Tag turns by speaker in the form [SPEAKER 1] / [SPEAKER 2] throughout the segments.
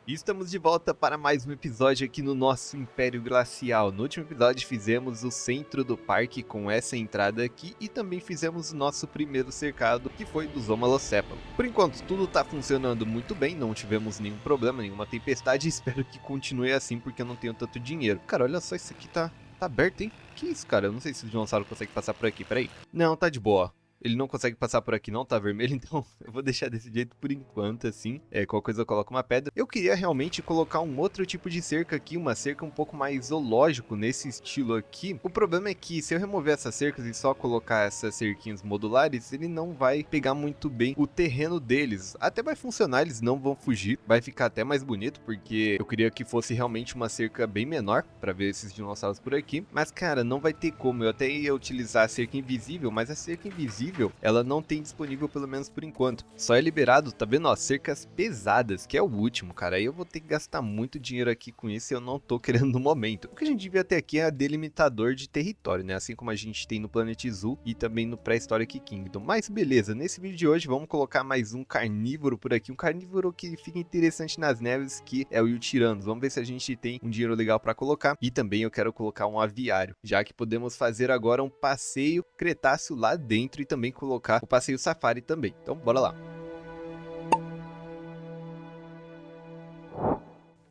[SPEAKER 1] E estamos de volta para mais um episódio aqui no nosso Império Glacial. No último episódio fizemos o centro do parque com essa entrada aqui e também fizemos o nosso primeiro cercado, que foi do Zomalocéfalo. Por enquanto tudo tá funcionando muito bem, não tivemos nenhum problema, nenhuma tempestade e espero que continue assim porque eu não tenho tanto dinheiro. Cara, olha só, isso aqui tá aberto, hein? Que isso, cara? Eu não sei se o dinossauro consegue passar por aqui, peraí. Não, tá de boa. Ele não consegue passar por aqui não, tá vermelho, então eu vou deixar desse jeito por enquanto, assim. Qualquer coisa eu coloco uma pedra. Eu queria realmente colocar um outro tipo de cerca aqui, uma cerca um pouco mais zoológico nesse estilo aqui. O problema é que se eu remover essas cercas e só colocar essas cerquinhas modulares, ele não vai pegar muito bem o terreno deles. Até vai funcionar, eles não vão fugir, vai ficar até mais bonito, porque eu queria que fosse realmente uma cerca bem menor, pra ver esses dinossauros por aqui. Mas cara, não vai ter como, eu até ia utilizar a cerca invisível, mas a cerca invisível ela não tem disponível, pelo menos por enquanto. Só é liberado, tá vendo, ó, cercas pesadas, que é o último, cara. Aí eu vou ter que gastar muito dinheiro aqui com isso e eu não tô querendo no momento. O que a gente devia ter aqui é a delimitador de território, né? Assim como a gente tem no Planet Zoo e também no Prehistoric Kingdom. Mas beleza, nesse vídeo de hoje vamos colocar mais um carnívoro por aqui. Um carnívoro que fica interessante nas neves, que é o Yutyrannus. Vamos ver se a gente tem um dinheiro legal pra colocar. E também eu quero colocar um aviário, já que podemos fazer agora um passeio Cretáceo lá dentro e também colocar o passeio safari também. Então, bora lá.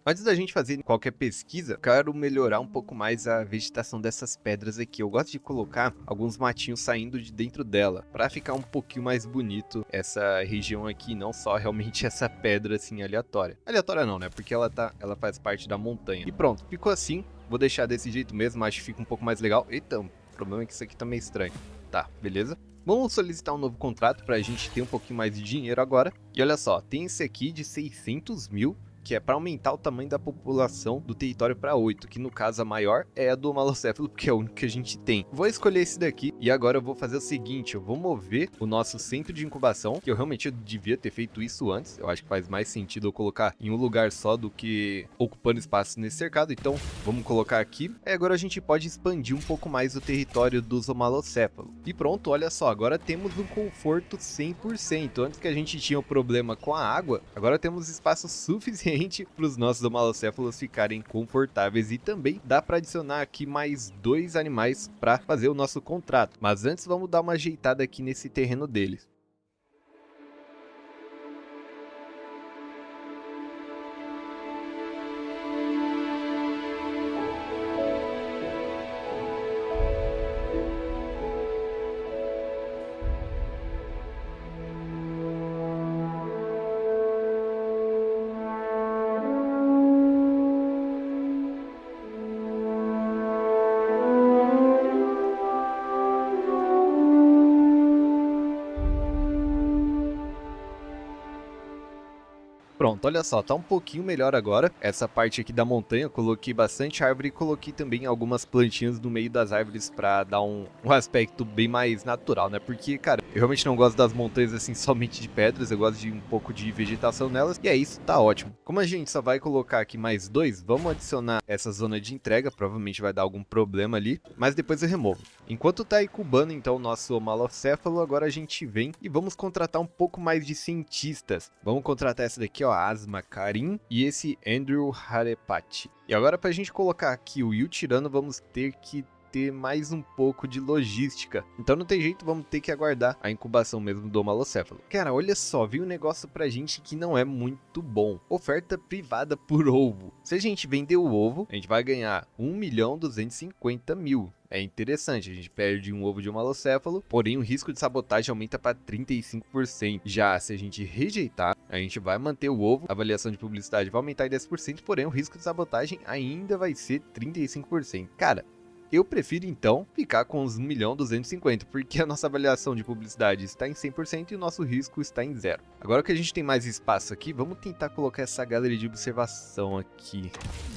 [SPEAKER 1] Antes da gente fazer qualquer pesquisa, quero melhorar um pouco mais a vegetação dessas pedras aqui. Eu gosto de colocar alguns matinhos saindo de dentro dela, para ficar um pouquinho mais bonito essa região aqui, não só realmente essa pedra assim aleatória. Aleatória não, né? Porque ela faz parte da montanha. E pronto, ficou assim. Vou deixar desse jeito mesmo, acho que fica um pouco mais legal. Eita, o problema é que isso aqui tá meio estranho. Tá, beleza? Vamos solicitar um novo contrato para a gente ter um pouquinho mais de dinheiro agora. E olha só, tem esse aqui de 600 mil, que é para aumentar o tamanho da população do território para 8, que no caso a maior é a do Malocéfalo, porque é o único que a gente tem. Vou escolher esse daqui e agora eu vou fazer o seguinte, eu vou mover o nosso centro de incubação, que eu realmente devia ter feito isso antes, eu acho que faz mais sentido eu colocar em um lugar só do que ocupando espaço nesse cercado, então vamos colocar aqui. E agora a gente pode expandir um pouco mais o território do Zomalocéfalo. E pronto, olha só, agora temos um conforto 100%. Antes que a gente tinha o problema com a água, agora temos espaço suficiente para os nossos homalocéfalos ficarem confortáveis e também dá para adicionar aqui mais 2 animais para fazer o nosso contrato. Mas antes vamos dar uma ajeitada aqui nesse terreno deles. Pronto, olha só, tá um pouquinho melhor agora. Essa parte aqui da montanha, eu coloquei bastante árvore e coloquei também algumas plantinhas no meio das árvores pra dar um aspecto bem mais natural, né? Porque, cara, eu realmente não gosto das montanhas assim somente de pedras, eu gosto de um pouco de vegetação nelas. E é isso, tá ótimo. Como a gente só vai colocar aqui mais 2, vamos adicionar essa zona de entrega, provavelmente vai dar algum problema ali, mas depois eu removo. Enquanto tá incubando então o nosso Malocéfalo, agora a gente vem e vamos contratar um pouco mais de cientistas. Vamos contratar essa daqui, ó, Asma Karim e esse Andrew Harepati. E agora pra gente colocar aqui o Yutyrannus, vamos ter que ter mais um pouco de logística. Então não tem jeito, vamos ter que aguardar a incubação mesmo do Malocéfalo. Cara, olha só, viu um negócio pra gente que não é muito bom. Oferta privada por ovo. Se a gente vender o ovo, a gente vai ganhar 1.250.000. É interessante, a gente perde um ovo de um malocéfalo, porém o risco de sabotagem aumenta para 35%. Já se a gente rejeitar, a gente vai manter o ovo, a avaliação de publicidade vai aumentar em 10%, porém o risco de sabotagem ainda vai ser 35%. Cara, eu prefiro então ficar com os 1.250.000, porque a nossa avaliação de publicidade está em 100% e o nosso risco está em 0. Agora que a gente tem mais espaço aqui, vamos tentar colocar essa galeria de observação aqui.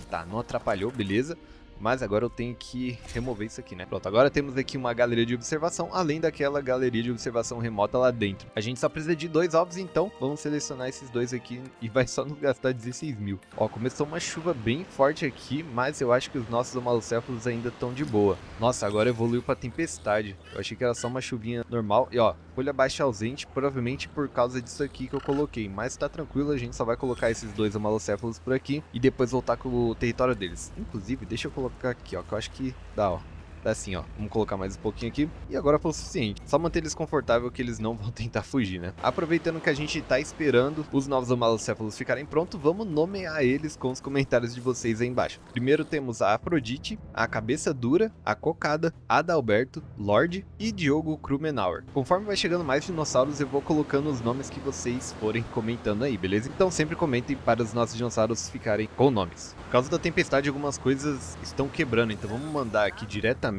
[SPEAKER 1] Tá, não atrapalhou, beleza. mas agora eu tenho que remover isso aqui, né? Pronto, agora temos aqui uma galeria de observação, além daquela galeria de observação remota lá dentro. A gente só precisa de 2 ovos, então vamos selecionar esses 2 aqui e vai só nos gastar 16 mil. Ó, começou uma chuva bem forte aqui, mas eu acho que os nossos homalocéfalos ainda estão de boa. Nossa, agora evoluiu pra tempestade. Eu achei que era só uma chuvinha normal. E ó, folha baixa ausente, provavelmente por causa disso aqui que eu coloquei. Mas tá tranquilo, a gente só vai colocar esses 2 homalocéfalos por aqui e depois voltar com o território deles. Inclusive, deixa eu colocar aqui, ó, que eu acho que dá, ó. Dá assim, ó. Vamos colocar mais um pouquinho aqui. E agora foi o suficiente. Só manter eles confortáveis que eles não vão tentar fugir, né? Aproveitando que a gente tá esperando os novos homalocéfalos ficarem prontos, vamos nomear eles com os comentários de vocês aí embaixo. Primeiro temos a Afrodite, a Cabeça Dura, a Cocada, Adalberto, Lorde e Diogo Krumenauer. Conforme vai chegando mais dinossauros, eu vou colocando os nomes que vocês forem comentando aí, beleza? Então sempre comentem para os nossos dinossauros ficarem com nomes. Por causa da tempestade, algumas coisas estão quebrando, então vamos mandar aqui diretamente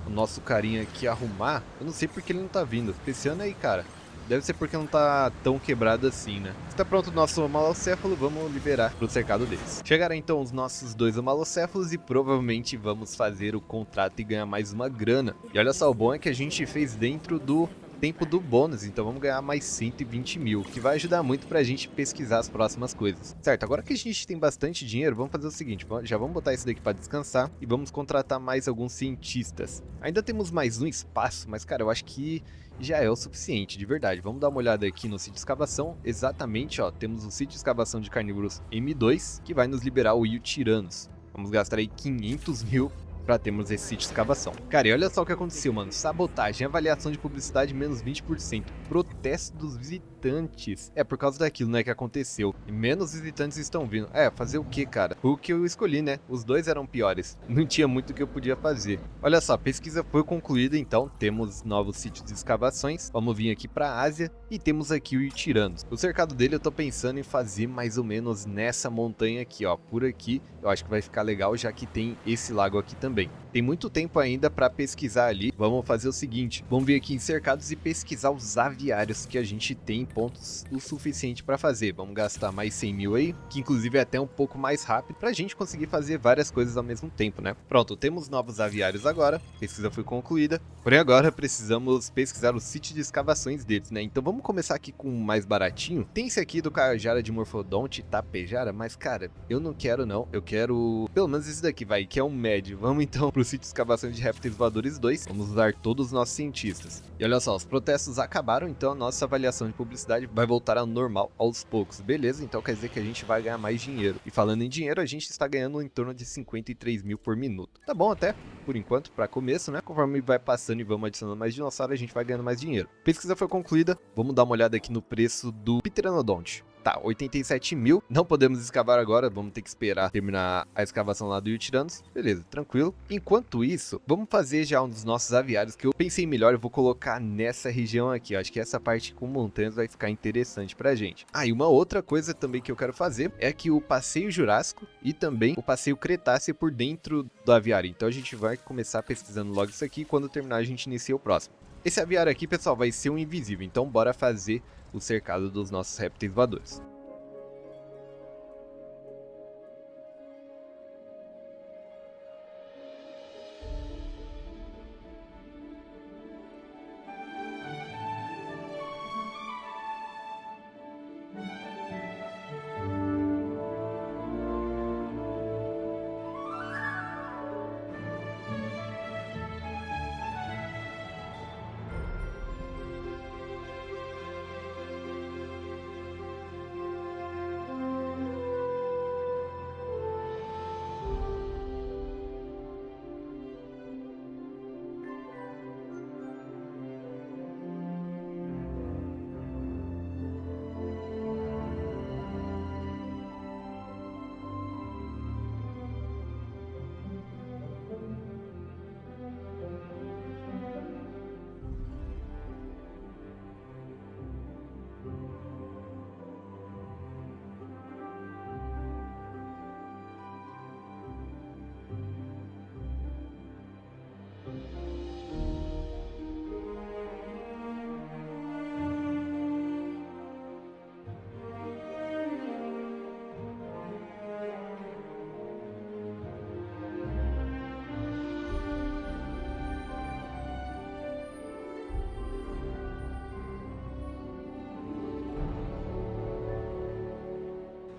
[SPEAKER 1] o nosso carinha aqui arrumar. Eu não sei porque ele não tá vindo. Esse ano aí, cara, deve ser porque não tá tão quebrado assim, né? Está pronto o nosso homalocéfalo, vamos liberar pro cercado deles. Chegaram então os nossos 2 homalocéfalos e provavelmente vamos fazer o contrato e ganhar mais uma grana. E olha só, o bom é que a gente fez dentro do tempo do bônus, então vamos ganhar mais 120 mil, que vai ajudar muito pra gente pesquisar as próximas coisas. Certo, agora que a gente tem bastante dinheiro, vamos fazer o seguinte, já vamos botar isso daqui pra descansar e vamos contratar mais alguns cientistas. Ainda temos mais um espaço, mas cara, eu acho que já é o suficiente, de verdade. Vamos dar uma olhada aqui no sítio de escavação. Exatamente, ó, temos o sítio de escavação de carnívoros M2, que vai nos liberar o Eutiranos. Vamos gastar aí 500 mil pra termos esse sítio de escavação. Cara, e olha só o que aconteceu, mano. Sabotagem, avaliação de publicidade menos 20%. Protesto dos visitantes. É por causa daquilo, né, que aconteceu. E menos visitantes estão vindo. É, fazer o que, cara? O que eu escolhi, né? Os 2 eram piores. Não tinha muito o que eu podia fazer. Olha só, a pesquisa foi concluída, então temos novos sítios de escavações. Vamos vir aqui pra Ásia e temos aqui o Eutiranos. O cercado dele eu tô pensando em fazer mais ou menos nessa montanha aqui, ó. Por aqui, eu acho que vai ficar legal, já que tem esse lago aqui também. Tem muito tempo ainda para pesquisar ali. Vamos fazer o seguinte, vamos vir aqui em cercados e pesquisar os aviários que a gente tem pontos o suficiente para fazer. Vamos gastar mais 100 mil aí, que inclusive é até um pouco mais rápido para a gente conseguir fazer várias coisas ao mesmo tempo, né? Pronto, temos novos aviários agora, a pesquisa foi concluída. Porém agora precisamos pesquisar o sítio de escavações deles, né? Então vamos começar aqui com o mais baratinho. Tem esse aqui do Cajara de Morfodonte Tapejara, mas cara, eu não quero não. Eu quero pelo menos esse daqui, vai, que é um médio. Vamos então pro sítio de escavações de répteis voadores 2. Vamos usar todos os nossos cientistas. E olha só, os protestos acabaram, então a nossa avaliação de publicidade vai voltar ao normal aos poucos. Beleza, então quer dizer que a gente vai ganhar mais dinheiro. E falando em dinheiro, a gente está ganhando em torno de 53 mil por minuto. Tá bom até, por enquanto, para começo, né? Conforme vai passando e vamos adicionando mais dinossauros, a gente vai ganhando mais dinheiro. Pesquisa foi concluída, vamos dar uma olhada aqui no preço do Pteranodonte. Tá, 87 mil. Não podemos escavar agora, vamos ter que esperar terminar a escavação lá do Eutiranos. Beleza, tranquilo. Enquanto isso, vamos fazer já um dos nossos aviários, que eu pensei melhor, eu vou colocar nessa região aqui. Eu acho que essa parte com montanhas vai ficar interessante pra gente. Ah, e uma outra coisa também que eu quero fazer é que o passeio Jurássico e também o passeio Cretáceo por dentro do aviário. Então a gente vai começar pesquisando logo isso aqui, quando terminar a gente inicia o próximo. Esse aviário aqui, pessoal, vai ser um invisível, então bora fazer o cercado dos nossos répteis voadores.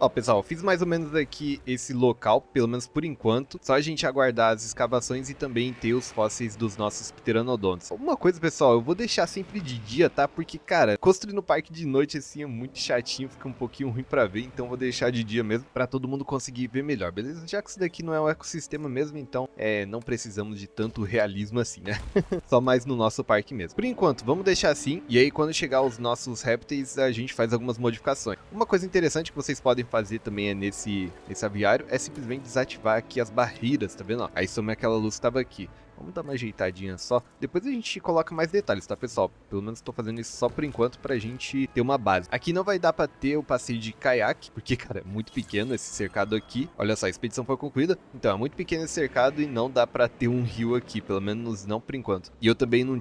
[SPEAKER 1] Ó, pessoal, eu fiz mais ou menos aqui esse local, pelo menos por enquanto. Só a gente aguardar as escavações e também ter os fósseis dos nossos pteranodontos. Uma coisa, pessoal, eu vou deixar sempre de dia, tá? Porque, cara, construir no parque de noite assim é muito chatinho, fica um pouquinho ruim pra ver. Então vou deixar de dia mesmo pra todo mundo conseguir ver melhor, beleza? Já que isso daqui não é um ecossistema mesmo, então não precisamos de tanto realismo assim, né? Só mais no nosso parque mesmo. Por enquanto, vamos deixar assim. E aí, quando chegar os nossos répteis, a gente faz algumas modificações. Uma coisa interessante que vocês podem fazer também nesse aviário é simplesmente desativar aqui as barreiras, tá vendo? Ó, aí some aquela luz que estava aqui. Vamos dar uma ajeitadinha só. Depois a gente coloca mais detalhes, tá, pessoal? Pelo menos tô fazendo isso só por enquanto pra gente ter uma base. Aqui não vai dar pra ter o passeio de caiaque, porque, cara, é muito pequeno esse cercado aqui. Olha só, a expedição foi concluída. Então, é muito pequeno esse cercado e não dá pra ter um rio aqui, pelo menos não por enquanto. E eu também não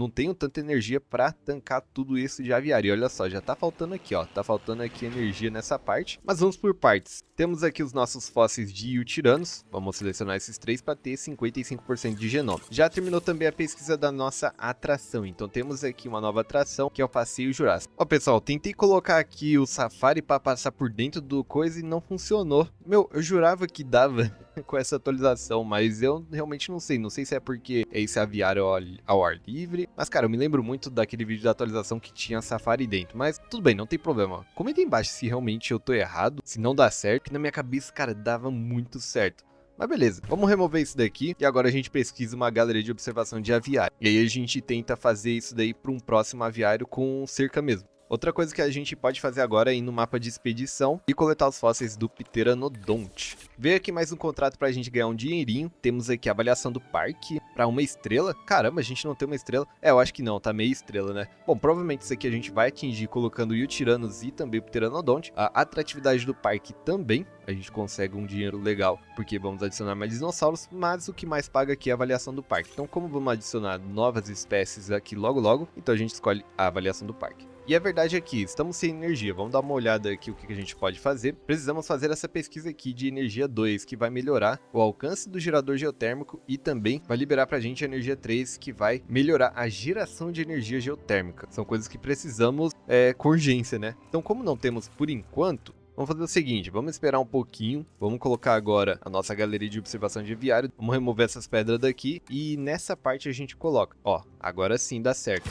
[SPEAKER 1] tenho tanta energia pra tancar tudo isso de aviário. E olha só, já tá faltando aqui, ó. Tá faltando aqui energia nessa parte. Mas vamos por partes. Temos aqui os nossos fósseis de Eutiranos. Vamos selecionar esses três para ter 55% de genoma. Já terminou também a pesquisa da nossa atração. Então temos aqui uma nova atração, que é o Passeio Jurássico. Ó, pessoal, tentei colocar aqui o Safari para passar por dentro do coisa e não funcionou. Meu, eu jurava que dava com essa atualização, mas eu realmente não sei. Não sei se é porque é esse aviário ao ar livre. Mas, cara, eu me lembro muito daquele vídeo da atualização que tinha Safari dentro. Mas tudo bem, não tem problema. Comenta aí embaixo se realmente eu tô errado, se não dá certo. Que na minha cabeça, cara, dava muito certo. Mas beleza, vamos remover isso daqui e agora a gente pesquisa uma galeria de observação de aviário. E aí a gente tenta fazer isso daí para um próximo aviário com cerca mesmo. Outra coisa que a gente pode fazer agora é ir no mapa de expedição e coletar os fósseis do Pteranodonte. Veio aqui mais um contrato pra gente ganhar um dinheirinho. Temos aqui a avaliação do parque pra 1 estrela. Caramba, a gente não tem 1 estrela. Eu acho que não, tá meia estrela, né? Bom, provavelmente isso aqui a gente vai atingir colocando o Eutiranos e também o Pteranodonte. A atratividade do parque também. A gente consegue um dinheiro legal, porque vamos adicionar mais dinossauros, mas o que mais paga aqui é a avaliação do parque. Então, como vamos adicionar novas espécies aqui logo, então a gente escolhe a avaliação do parque. E a verdade é que estamos sem energia, vamos dar uma olhada aqui o que a gente pode fazer. Precisamos fazer essa pesquisa aqui de energia 2, que vai melhorar o alcance do gerador geotérmico e também vai liberar pra gente a energia 3, que vai melhorar a geração de energia geotérmica. São coisas que precisamos com urgência, né? Então, como não temos por enquanto, vamos fazer o seguinte, vamos esperar um pouquinho, vamos colocar agora a nossa galeria de observação de aviário, vamos remover essas pedras daqui e nessa parte a gente coloca, ó, agora sim dá certo.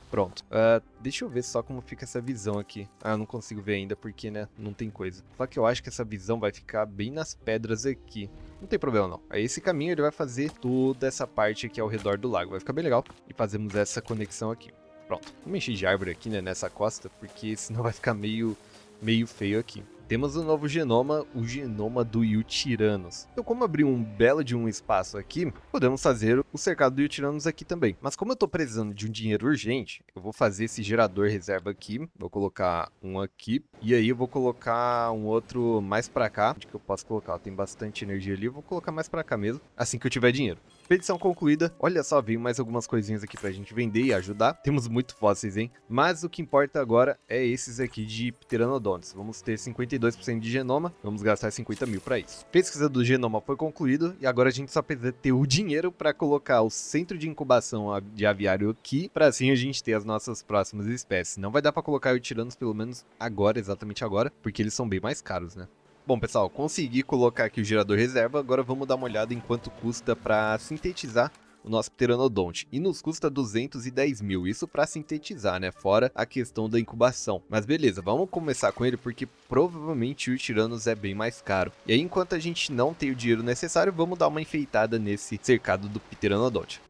[SPEAKER 1] Pronto, deixa eu ver só como fica essa visão aqui. Eu não consigo ver ainda porque, né, não tem coisa. Só que eu acho que essa visão vai ficar bem nas pedras aqui. Não tem problema não. Aí esse caminho ele vai fazer toda essa parte aqui ao redor do lago. Vai ficar bem legal. E fazemos essa conexão aqui. Pronto, vamos encher de árvore aqui, né, nessa costa, porque senão vai ficar meio feio aqui. Temos o novo genoma, o genoma do Eutiranos. Então, como abrir um belo de um espaço aqui, podemos fazer o cercado do Eutiranos aqui também. Mas como eu estou precisando de um dinheiro urgente, eu vou fazer esse gerador reserva aqui. Vou colocar um aqui. E aí eu vou colocar um outro mais para cá. Onde que eu posso colocar? Tem bastante energia ali. Eu vou colocar mais para cá mesmo, assim que eu tiver dinheiro. Expedição concluída. Olha só, veio mais algumas coisinhas aqui pra gente vender e ajudar. Temos muito fósseis, hein? Mas o que importa agora é esses aqui de Pteranodontes. Vamos ter 52% de genoma. Vamos gastar 50 mil pra isso. Pesquisa do genoma foi concluída e agora a gente só precisa ter o dinheiro pra colocar o centro de incubação de aviário aqui, pra assim a gente ter as nossas próximas espécies. Não vai dar pra colocar Eutiranos pelo menos agora, exatamente agora, porque eles são bem mais caros, né? Bom, pessoal, consegui colocar aqui o gerador reserva, agora vamos dar uma olhada em quanto custa para sintetizar o nosso Pteranodonte. E nos custa 210 mil, isso para sintetizar, né? Fora a questão da incubação. Mas beleza, vamos começar com ele porque provavelmente o Eutiranos é bem mais caro. E aí, enquanto a gente não tem o dinheiro necessário, vamos dar uma enfeitada nesse cercado do Pteranodonte.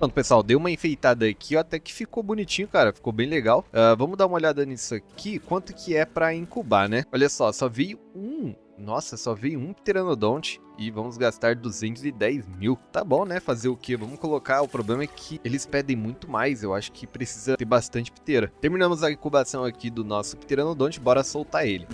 [SPEAKER 1] Pronto, pessoal, dei uma enfeitada aqui, ó, até que ficou bonitinho, cara, ficou bem legal. Vamos dar uma olhada nisso aqui, quanto que é pra incubar, né? Olha só veio nossa, só veio um Pteranodonte e vamos gastar 210 mil. Tá bom, né? Fazer o quê? Vamos colocar. O problema é que eles pedem muito mais. Eu acho que precisa ter bastante ptera. Terminamos a incubação aqui do nosso Pteranodonte. Bora soltar ele.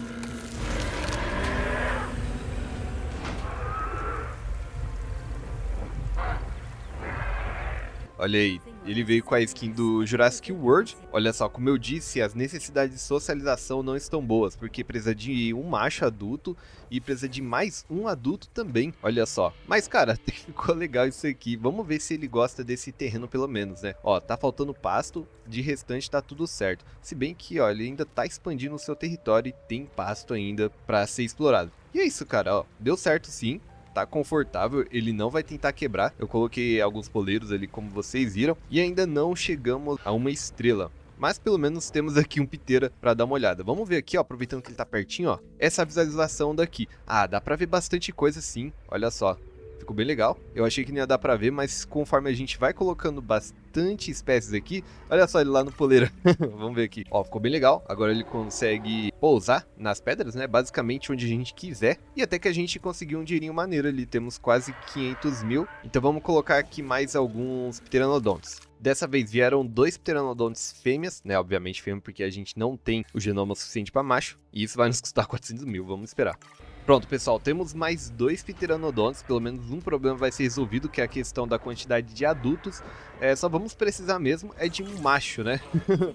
[SPEAKER 1] Olha aí, ele veio com a skin do Jurassic World. Olha só, como eu disse, as necessidades de socialização não estão boas, porque precisa de um macho adulto e precisa de mais um adulto também, olha só. Mas cara, ficou legal isso aqui, vamos ver se ele gosta desse terreno pelo menos, né? Ó, tá faltando pasto, de restante tá tudo certo. Se bem que, ó, ele ainda tá expandindo o seu território e tem pasto ainda pra ser explorado. E é isso, cara, ó, deu certo sim. Tá confortável, ele não vai tentar quebrar. Eu coloquei alguns poleiros ali, como vocês viram, e ainda não chegamos a uma estrela. Mas pelo menos temos aqui um piteira para dar uma olhada. Vamos ver aqui, ó, aproveitando que ele tá pertinho, ó, essa visualização daqui. Ah, dá para ver bastante coisa sim, olha só. Ficou bem legal. Eu achei que não ia dar pra ver, mas conforme a gente vai colocando bastante espécies aqui... Olha só ele lá no poleiro. Vamos ver aqui. Ó, ficou bem legal. Agora ele consegue pousar nas pedras, né? Basicamente onde a gente quiser. E até que a gente conseguiu um dinheirinho maneiro ali. Temos quase 500 mil. Então vamos colocar aqui mais alguns pteranodontes. Dessa vez vieram 2 pteranodontes fêmeas, né? Obviamente fêmea porque a gente não tem o genoma suficiente para macho. E isso vai nos custar 400 mil. Vamos esperar. Pronto, pessoal, temos mais 2 pteranodontes, pelo menos um problema vai ser resolvido, que é a questão da quantidade de adultos. Só vamos precisar mesmo de um macho, né?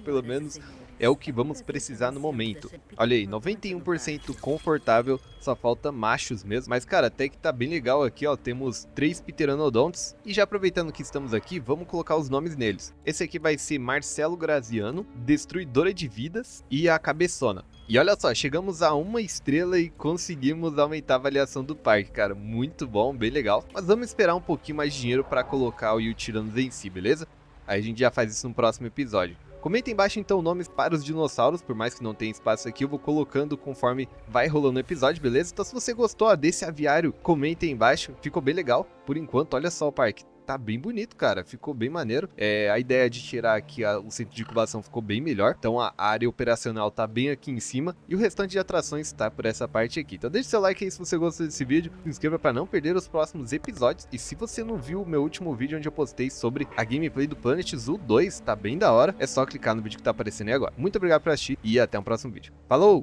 [SPEAKER 1] Pelo menos é o que vamos precisar no momento. Olha aí, 91% confortável, só falta machos mesmo. Mas cara, até que tá bem legal aqui, ó, temos 3 pteranodontes. E já aproveitando que estamos aqui, vamos colocar os nomes neles. Esse aqui vai ser Marcelo Graziano, Destruidora de Vidas e a Cabeçona. E olha só, chegamos a 1 estrela e conseguimos aumentar a avaliação do parque, cara, muito bom, bem legal. Mas vamos esperar um pouquinho mais de dinheiro para colocar o Yutyrannus em si, beleza? Aí a gente já faz isso no próximo episódio. Comenta embaixo então nomes para os dinossauros, por mais que não tenha espaço aqui, eu vou colocando conforme vai rolando o episódio, beleza? Então se você gostou desse aviário, comenta aí embaixo, ficou bem legal. Por enquanto, olha só o parque. Tá bem bonito, cara, ficou bem maneiro. A ideia de tirar aqui o centro de incubação ficou bem melhor. Então a área operacional tá bem aqui em cima e o restante de atrações tá por essa parte aqui. Então deixa seu like aí se você gostou desse vídeo, se inscreva para não perder os próximos episódios. E se você não viu o meu último vídeo onde eu postei sobre a gameplay do Planet Zoo 2, tá bem da hora, é só clicar no vídeo que tá aparecendo aí agora. Muito obrigado por assistir e até o próximo vídeo. Falou!